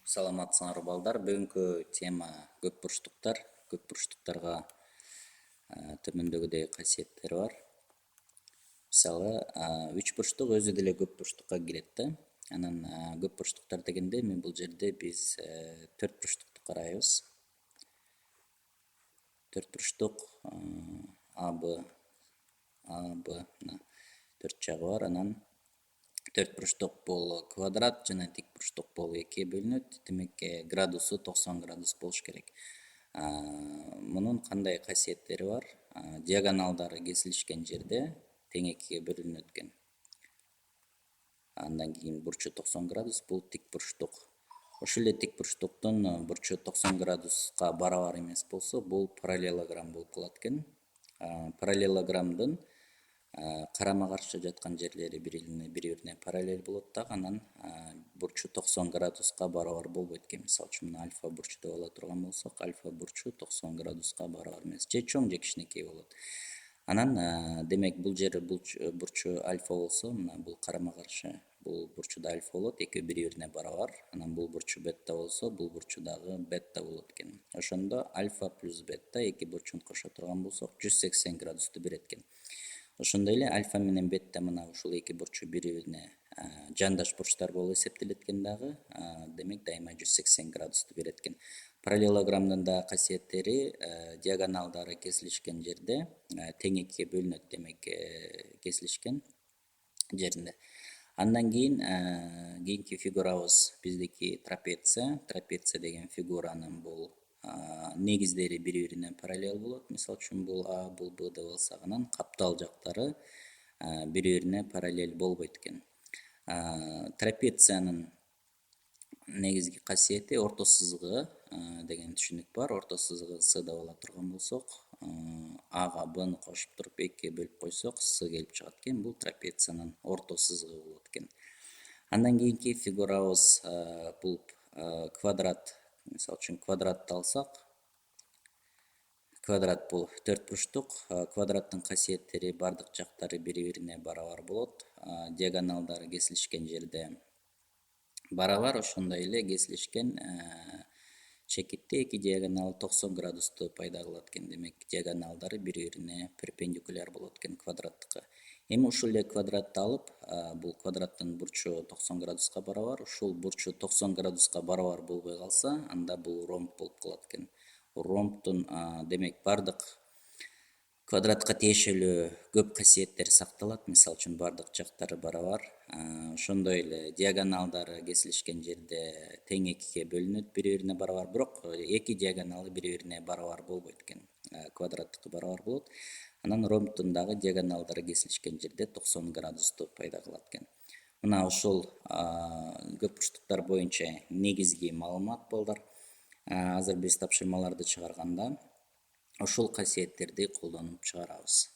Саламатсыңар балдар. Бүгүнкү тема көп бурчтуктар. Көп бурчтуктарга төмөндөгүдөй касиеттери бар. Мисалы, үч бурчтук өзү деле көп бурчтукка кирет да. Анан көп бурчтуктар дегенде мен бул жерде биз төрт бурчтукту карайбыз. Төрт бурчтук А, Б, мына төрт жагы бар. Анан төрт бурчтук бул квадрат жана тик бурчтук болуп экиге бөлүнөт. Демек, градусу 90 градус болуш керек. Мунун кандай касиеттери бар? Диагоналдары кесилишкен жерде тең экиге бөлүнөт экен. Андан кийин бурчу 90 градус бул тик бурчтук. Ошол эле тик бурчтуктун бурчу 90 градуска барабар эмес болсо, бул параллелограмм болуп калат экен. Параллелограммдын карама каршы жаткан жерлери бири-бирине параллель болот дагы, анан бурчу 90 градуска барабар болбойт экен. Мисалы үчүн мына альфа бурчу деп ала турган болсок, альфа бурчу 90 градуска барабар эмес. Же чоң же кичинекей болот. Анан демек бул жери бурчу альфа болсо, мына бул карама каршы бул бурчу да альфа болот, экөө бири-бирине барабар. Анан бул бурчу бетта болсо, бул бурчу дагы бетта болот экен. Ошондо альфа плюс бетта эки бурчун кошо турган болсок, 180 градусту берет экен. Ошондой эле альфа менен бетта мына ушул эки бурчу бири-бирине жандаш бурчтар болуп эсептелет экен дагы. Демек дайыма 180 градусту берет экен. Параллелограммдын да касиеттери диагоналдары кесилишкен жерде тең экиге бөлүнөт, демек кесилишкен жеринде. Андан кийин кийинки фигурабыз биздики трапеция. Трапеция деген фигуранын бул негиздери бири-бирине параллель болот. Мисалы үчүн бул А, бул Б деп алсак, анан каптал жактары бири-бирине параллель болбойт экен. Трапециянын негизги касиети орто сызыгы деген түшүнүк бар. Орто сызыгы С деп ала турган болсок, Ага Бны кошуп туруп экиге бөлүп койсок, С келип чыгат экен. Бул трапециянын орто сызыгы болот экен. Андан кийинки фигурабыз бул квадрат. Мисалы үчүн квадратты алсак, квадрат бул төрт бурчтук. Квадраттын касиеттери бардык жактары бири-бирине барабар болот. Диагоналдары кесилишкен жерде барабар, ошондой эле кесилишкен чекитте эки диагонал 90 градусту пайда кылат экен. Демек, диагоналдары бири-бирине перпендикуляр болот экен квадраттыкы. Эми ушул эле квадратты алып, бул квадраттын бурчу 90 градуска барабар. Ушул бурчу 90 градуска барабар болбой калса, анда бул ромб болуп калат экен. Ромбтун демек бардык квадратка тиешелүү көп касиеттер сакталат. Мисалы үчүн бардык жактары барабар. Ошондой эле диагоналдары кесилишкен жерде тең экиге бөлүнөт, бири-бирине барабар. Бирок эки диагоналы бири-бирине барабар болбойт экен. Квадраттыкы барабар болот. Анан ромбтун дагы диагоналдары кесилишкен жерде 90 градусту пайда кылат экен. Мына ушул көп бурчтуктар боюнча негизги маалымат балдар. Азыр биз тапшырмаларды чыгарганда ушул касиеттерди колдонуп чыгарабыз.